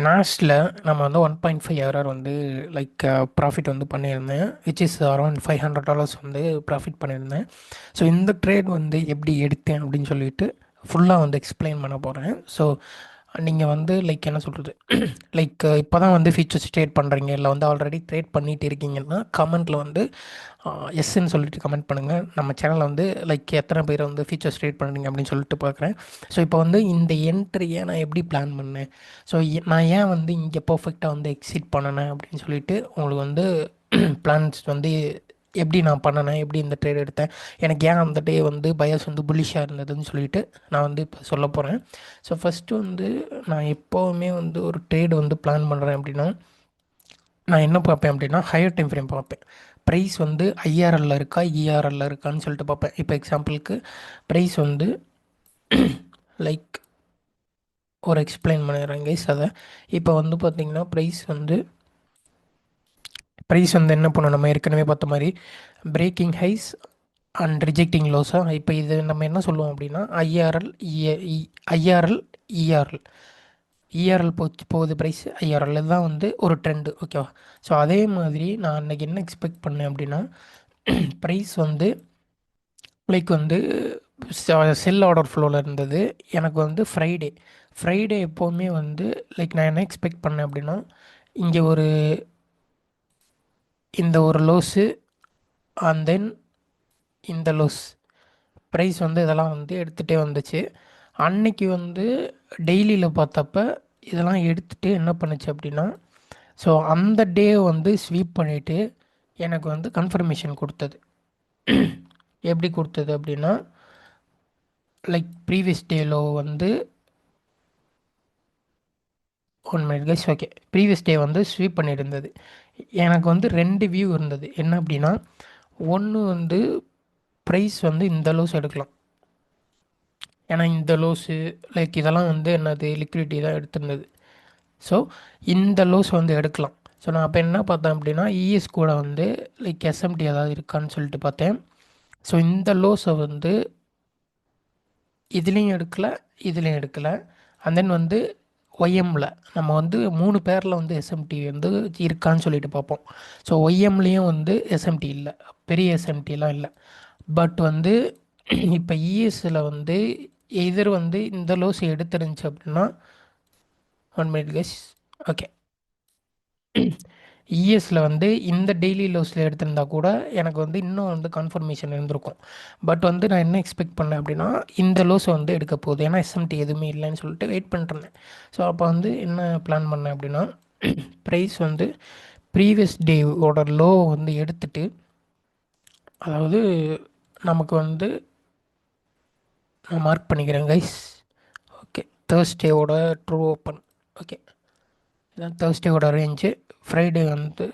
லாஸ்ட்டில் நம்ம வந்து 1.5 வந்து லைக் ப்ராஃபிட் வந்து பண்ணியிருந்தேன், விச் இஸ் அரௌண்ட் $500 வந்து ப்ராஃபிட் பண்ணியிருந்தேன். ஸோ இந்த ட்ரேட் வந்து எப்படி எடுத்தேன் அப்படின்னு சொல்லிட்டு ஃபுல்லாக வந்து எக்ஸ்பிளைன் பண்ண போகிறேன். ஸோ நீங்கள் வந்து லைக் என்ன சொல்கிறது, லைக் இப்போ தான் வந்து ஃபீச்சர்ஸ் ட்ரேட் பண்ணுறீங்க இல்லை வந்து ஆல்ரெடி ட்ரேட் பண்ணிட்டு இருக்கீங்கன்னா கமெண்ட்டில் வந்து எஸ்ன்னு சொல்லிட்டு கமெண்ட் பண்ணுங்கள். நம்ம சேனலில் வந்து லைக் எத்தனை பேர் வந்து ஃபீச்சர்ஸ் ட்ரேட் பண்ணுறீங்க அப்படின்னு சொல்லிட்டு பார்க்குறேன். ஸோ இப்போ வந்து இந்த என்ட்ரியை நான் எப்படி பிளான் பண்ணேன், ஸோ நான் ஏன் வந்து இங்கே பர்ஃபெக்டாக வந்து எக்ஸிட் பண்ணினேன் அப்படின்னு சொல்லிட்டு உங்களுக்கு வந்து பிளான்ஸ் வந்து எப்படி நான் பண்ணினேன், எப்படி இந்த ட்ரேட் எடுத்தேன், எனக்கு ஏன் அந்த டே வந்து பயஸ் வந்து புல்லிஷாக இருந்ததுன்னு சொல்லிட்டு நான் வந்து இப்போ சொல்ல போகிறேன். ஸோ ஃபஸ்ட்டு வந்து நான் எப்போவுமே வந்து ஒரு ட்ரேடு வந்து பிளான் பண்ணுறேன் அப்படின்னா நான் என்ன பார்ப்பேன் அப்படின்னா ஹையர் டைம் ஃப்ரேம் பார்ப்பேன். ப்ரைஸ் வந்து ஐஆர்எல்ல இருக்கா இஆர்எல்ல இருக்கான்னு சொல்லிட்டு பார்ப்பேன். இப்போ எக்ஸாம்பிளுக்கு ப்ரைஸ் வந்து லைக் ஒரு எக்ஸ்பிளைன் பண்ணிடுறேன் கைஸ் அதை. இப்போ வந்து பார்த்திங்கன்னா ப்ரைஸ் வந்து என்ன பண்ணணும், நம்ம ஏற்கனவே பார்த்த மாதிரி பிரேக்கிங் ஹைஸ் அண்ட் ரிஜெக்டிங் லோஸாக. இப்போ இது நம்ம என்ன சொல்லுவோம் அப்படின்னா ஐஆர்எல் இஆர்எல். இஆர்எல் போகுது ப்ரைஸ், ஐஆர்எல் இதுதான் வந்து ஒரு ட்ரெண்டு, ஓகேவா. ஸோ அதே மாதிரி நான் அன்றைக்கி என்ன எக்ஸ்பெக்ட் பண்ணேன் அப்படின்னா ப்ரைஸ் வந்து லைக் வந்து செல் ஆர்டர் ஃப்ளோவில் இருந்தது. எனக்கு வந்து ஃப்ரைடே எப்போவுமே வந்து லைக் நான் என்ன எக்ஸ்பெக்ட் பண்ணேன் அப்படின்னா இங்கே இந்த ஒரு லோஸு அண்ட் தென் இந்த லோஸ் ப்ரைஸ் வந்து இதெல்லாம் வந்து எடுத்துகிட்டே வந்துச்சு. அன்னைக்கு வந்து டெய்லியில் பார்த்தப்ப இதெல்லாம் எடுத்துகிட்டு என்ன பண்ணுச்சு அப்படின்னா, ஸோ அந்த டே வந்து ஸ்வீப் பண்ணிவிட்டு எனக்கு வந்து கன்ஃபர்மேஷன் கொடுத்தது. எப்படி கொடுத்தது அப்படின்னா லைக் ப்ரீவியஸ் டேலோ வந்து 1 minute guys, okay, previous day வந்து ஸ்வீப் பண்ணியிருந்தது. எனக்கு வந்து 2 வியூ இருந்தது. என்ன அப்படின்னா, ஒன்று வந்து ப்ரைஸ் வந்து இந்த லோஸ் எடுக்கலாம், ஏன்னா இந்த லோஸு லைக் இதெல்லாம் வந்து என்னது லிக்விடிட்டி தான் எடுத்திருந்தது. ஸோ இந்த லோஸ் வந்து எடுக்கலாம். ஸோ நான் அப்போ என்ன பார்த்தேன் அப்படின்னா இஎஸ் கூட வந்து லைக் எஸ்எம்டி ஏதாவது இருக்கான்னு சொல்லிட்டு பார்த்தேன். ஸோ இந்த லோஸை வந்து இதுலேயும் எடுக்கலை அண்ட் தென் வந்து ஒய்எம்மில் நம்ம வந்து 3 பேரில் வந்து எஸ்எம்டி வந்து இருக்கான்னு சொல்லிட்டு பார்ப்போம். ஸோ ஒய்எம்லேயும் வந்து எஸ்எம்டி இல்லை, பெரிய எஸ்எம்டிலாம் இல்லை. பட் வந்து இப்போ இஎஸ்சில் வந்து எதிர் வந்து இந்த லோஸ் எடுத்துருந்துச்சு அப்படின்னா 1 மினிட் கைஸ், ஓகே, இஎஸ்சில் வந்து இந்த டெய்லி லோஸில் எடுத்திருந்தா கூட எனக்கு வந்து இன்னும் வந்து கன்ஃபர்மேஷன் இருந்திருக்கும். பட் வந்து நான் என்ன எக்ஸ்பெக்ட் பண்ணேன் அப்படின்னா இந்த லோஸை வந்து எடுக்க போகுது, ஏன்னா எஸ்எம்டி எதுவுமே இல்லைன்னு சொல்லிட்டு வெயிட் பண்ணிட்டுருந்தேன். ஸோ அப்போ வந்து என்ன பிளான் பண்ணேன் அப்படின்னா ப்ரைஸ் வந்து ப்ரீவியஸ் டேவோட லோ வந்து எடுத்துட்டு, அதாவது நமக்கு வந்து நான் மார்க் பண்ணிக்கிறேன் கைஸ், ஓகே, தேர்ஸ்டேவோட ட்ரூ ஓப்பன், ஓகே, இதான் தேர்ஸ்டேவோட ரேஞ்சு. ஃப்ரைடே வந்து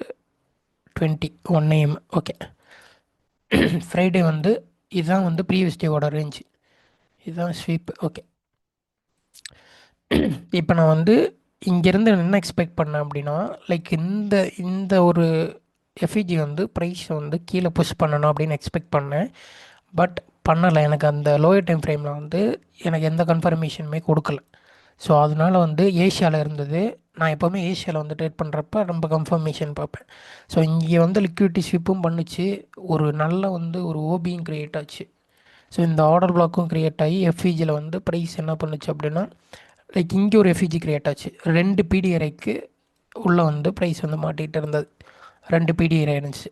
21 AM, ஓகே. ஃப்ரைடே வந்து இதுதான் வந்து ப்ரீவியஸ் டேவோட ரேஞ்சு, இதுதான் ஸ்வீப், ஓகே. இப்போ நான் வந்து இங்கேருந்து என்ன எக்ஸ்பெக்ட் பண்ணேன் அப்படின்னா லைக் இந்த இந்த ஒரு எஃப்இஜி வந்து ப்ரைஸ் வந்து கீழே புஷ் பண்ணணும் அப்படின்னு எக்ஸ்பெக்ட் பண்ணேன். பட் பண்ணலை. எனக்கு அந்த லோயர் டைம் ஃப்ரேமில் வந்து எனக்கு எந்த கன்ஃபர்மேஷனுமே கொடுக்கல. ஸோ அதனால வந்து ஏஷியாவில் இருந்தது. நான் எப்போவுமே ஏஷியாவில் வந்து ட்ரேட் பண்ணுறப்ப ரொம்ப கன்ஃபர்மேஷன் பார்ப்பேன். ஸோ இங்கே வந்து லிக்விடிட்டி ஸ்விப்பும் பண்ணுச்சு, ஒரு நல்ல வந்து ஒரு ஓபியும் க்ரியேட் ஆச்சு. ஸோ இந்த ஆர்டர் பிளாக்கும் க்ரியேட் ஆகி எஃப்இஜியில் வந்து ப்ரைஸ் என்ன பண்ணுச்சு அப்படின்னா லைக் இங்கே ஒரு எஃப்இஜி க்ரியேட் ஆச்சு. 2 பிடிஆர்ஐக்கு உள்ளே வந்து ப்ரைஸ் வந்து மாட்டிகிட்டு இருந்தது. 2 பிடிஆர்ஐ இருந்துச்சு.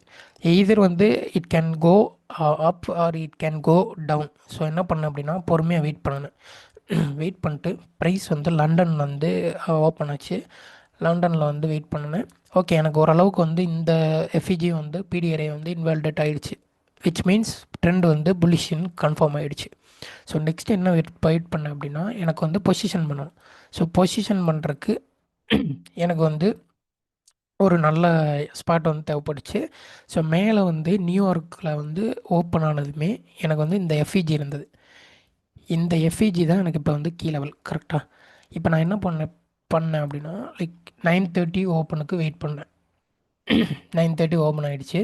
எய்தர் வந்து it can go up or it can go down. So என்ன பண்ணேன் அப்படின்னா பொறுமையாக வெயிட் பண்ணேன். வெயிட் பண்ணிட்டு ப்ரைஸ் வந்து லண்டன் வந்து ஓப்பன் ஆச்சு. லண்டனில் வந்து வெயிட் பண்ணினேன். ஓகே, எனக்கு ஓரளவுக்கு வந்து இந்த எஃப்இஜி வந்து பிடிஆர்ஐ வந்து இன்வாலிடேட் ஆகிடுச்சு, விச் மீன்ஸ் ட்ரெண்ட் வந்து புல்லிஷன் கன்ஃபார்ம் ஆகிடுச்சு. ஸோ நெக்ஸ்ட் என்ன வெயிட் பண்ணேன் அப்படின்னா எனக்கு வந்து பொசிஷன் பண்ணணும். ஸோ பொசிஷன் பண்ணுறதுக்கு எனக்கு வந்து ஒரு நல்ல ஸ்பாட் வந்து தேவைப்படுச்சு. ஸோ மேலே வந்து நியூயார்க்கில் வந்து ஓப்பன் ஆனதுமே எனக்கு வந்து இந்த எஃப்இஜி இருந்தது. இந்த எஃப்இஜி தான் எனக்கு இப்போ வந்து கீ லெவல், கரெக்டாக. இப்போ நான் என்ன பண்ணேன் அப்படின்னா லைக் 9:30 ஓப்பனுக்கு வெயிட் பண்ணேன். 9:30 ஓப்பன் ஆகிடுச்சு.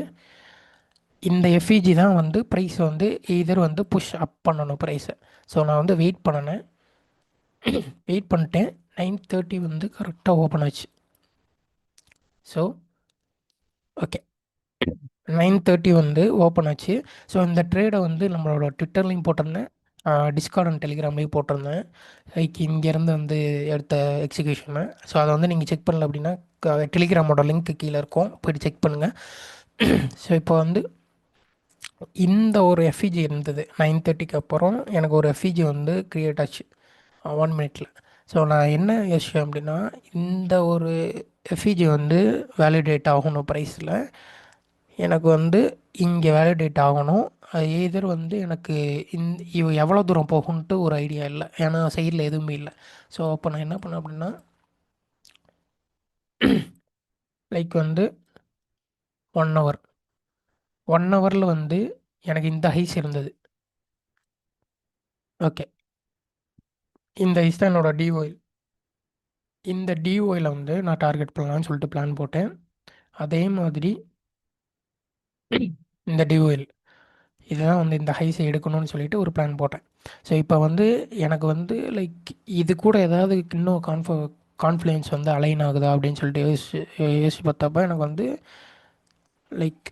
இந்த எஃப்இஜி தான் வந்து ப்ரைஸ் வந்து எய்தர் வந்து புஷ் அப் பண்ணணும் ப்ரைஸை. ஸோ நான் வந்து வெயிட் பண்ணினேன். வெயிட் பண்ணிட்டேன். 9:30 வந்து கரெக்டாக ஓப்பன் ஆச்சு. ஸோ ஓகே, 9:30 வந்து ஓப்பன் ஆச்சு. ஸோ இந்த ட்ரேடை வந்து நம்மளோட ட்விட்டர்லேயும் போட்டிருந்தேன், டிஸ்கார்ட் அண்ட் டெலிகிராம்லேயும் போட்டிருந்தேன், லைக் இங்கேருந்து வந்து எடுத்த எக்ஸிக்யூஷனை. ஸோ அதை வந்து நீங்கள் செக் பண்ணல அப்படின்னா டெலிகிராமோட லிங்க் கீழே இருக்கும், போய்ட்டு செக் பண்ணுங்கள். ஸோ இப்போ வந்து இந்த ஒரு எஃப்இஜி இருந்தது 9:30க்கு அப்புறம் எனக்கு ஒரு எஃப்இஜி வந்து க்ரியேட் ஆச்சு 1 மினிட்ல. ஸோ நான் என்ன யோசிச்சேன் அப்படின்னா, இந்த ஒரு எஃப்இஜி வந்து வேலிடேட் ஆகணும் ப்ரைஸில், எனக்கு வந்து இங்கே வேலிடேட் ஆகணும். அது எய்தர் வந்து எனக்கு இவ எவ்வளோ தூரம் போகும்ன்ட்டு ஒரு ஐடியா இல்லை, ஏன்னா சைடில் எதுவுமே இல்லை. ஸோ அப்போ நான் என்ன பண்ணேன் அப்படின்னா, லைக் வந்து 1 ஹவர், 1 ஹவரில் வந்து எனக்கு இந்த ஹைஸ் இருந்தது. ஓகே, இந்த ஹைஸ் தான் என்னோட டிஓஐ. இந்த டிஓயில் வந்து நான் டார்கெட் பண்ணலான்னு சொல்லிட்டு பிளான் போட்டேன். அதே மாதிரி இந்த டிஓஎல் இதுதான் வந்து இந்த ஹைஸை எடுக்கணும்னு சொல்லிட்டு ஒரு பிளான் போட்டேன். ஸோ இப்போ வந்து எனக்கு வந்து லைக் இது கூட ஏதாவது இன்னும் கான்ஃப்ளூயன்ஸ் வந்து அலைன் ஆகுதா அப்படின்னு சொல்லிட்டு யோசிச்சு பார்த்தப்ப எனக்கு வந்து லைக்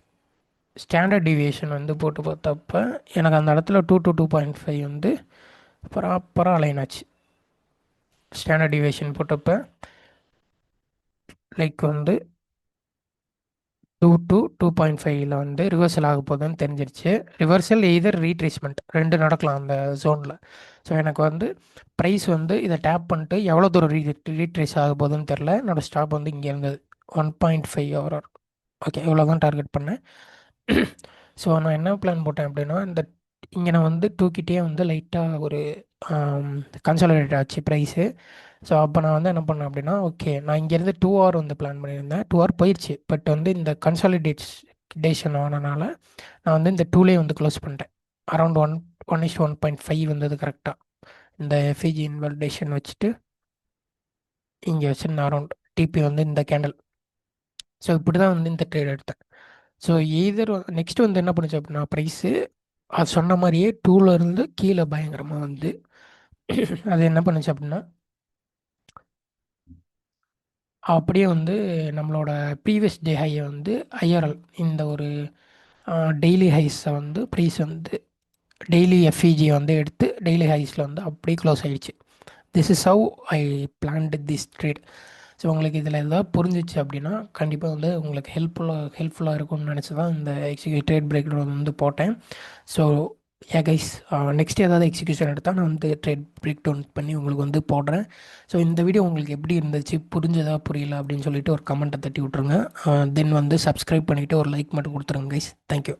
ஸ்டாண்டர்ட் டிவியேஷன் வந்து போட்டு பார்த்தப்ப எனக்கு அந்த இடத்துல 2 to 2.5 வந்து ப்ராப்பராக அலைன் ஆச்சு. ஸ்டாண்டர்ட் டிவியேஷன் போட்டப்ப லைக் வந்து 2 to 2.5ல் வந்து ரிவர்சல் ஆக போகுதுன்னு தெரிஞ்சிருச்சு. ரிவர்சல் எய்தர் ரீட்ரேஸ்மெண்ட் ரெண்டு நடக்கலாம் அந்த ஜோனில். ஸோ எனக்கு வந்து ப்ரைஸ் வந்து இதை டேப் பண்ணிட்டு எவ்வளோ தூரம் ரீட்ரேஸ் ஆக போகுதுன்னு தெரில. என்னோடய ஸ்டாப் வந்து இங்கே இருந்தது 1.5 ஹவர். ஓகே, இவ்வளோ தான் டார்கெட் பண்ணேன். ஸோ நான் என்ன பிளான் போட்டேன் அப்படின்னா, இந்த இங்கே நான் வந்து தூக்கிட்டே வந்து லைட்டாக ஒரு கன்சாலிடேட் ஆச்சு ப்ரைஸு. ஸோ அப்போ நான் வந்து என்ன பண்ணேன் அப்படின்னா, ஓகே நான் இங்கேருந்து 2 ஹவர் வந்து பிளான் பண்ணியிருந்தேன். 2 ஹவர் போயிடுச்சு. பட் வந்து இந்த கன்சாலிடேஷன் ஆனனால நான் வந்து இந்த டூலே வந்து க்ளோஸ் பண்ணிட்டேன். அரௌண்ட் 1:1.5 வந்தது கரெக்டாக. இந்த எஃப்இஜி இன்வெலிடேஷன் வச்சுட்டு இங்கே வச்சுருந்தேன் அரௌண்ட் டிபி வந்து இந்த கேண்டில். ஸோ இப்படி தான் வந்து இந்த ட்ரேட் எடுத்தேன். ஸோ எய்தர் நெக்ஸ்ட் வந்து என்ன பண்ணுச்சு அப்படின்னா, ப்ரைஸு அது சொன்ன மாதிரியே டூலேருந்து கீழே பயங்கரமாக வந்து அது என்ன பண்ணுச்சு அப்படின்னா, அப்படியே வந்து நம்மளோட ப்ரீவியஸ் டே ஹையை வந்து ஐஆர்எல் இந்த ஒரு டெய்லி ஹைஸை வந்து ப்ரைஸ் வந்து டெய்லி எஃப்இஜியை வந்து எடுத்து டெய்லி ஹைஸில் வந்து அப்படியே க்ளோஸ் ஆகிடுச்சு. This is how I planned this trade. So உங்களுக்கு இதில் எதாவது புரிஞ்சிச்சு அப்படின்னா கண்டிப்பாக வந்து உங்களுக்கு ஹெல்ப்ஃபுல்லாக இருக்கும்னு நினச்சி தான் இந்த ட்ரேட் பிரேக் டவுன் வந்து போட்டேன். ஸோ கைஸ், நெக்ஸ்ட் ஏதாவது எக்ஸிக்யூஷன் எடுத்தால் நான் வந்து ட்ரேட் பிரேக் டவுன் பண்ணி உங்களுக்கு வந்து போடுறேன். ஸோ இந்த வீடியோ உங்களுக்கு எப்படி இருந்துச்சு, புரிஞ்சதா புரியல அப்படின்னு சொல்லிட்டு ஒரு கமெண்ட்டை தட்டி விட்ருங்க. தென் வந்து சப்ஸ்கிரைப் பண்ணிவிட்டு ஒரு லைக் மட்டும் கொடுத்துருங்க கைஸ். தேங்க்யூ.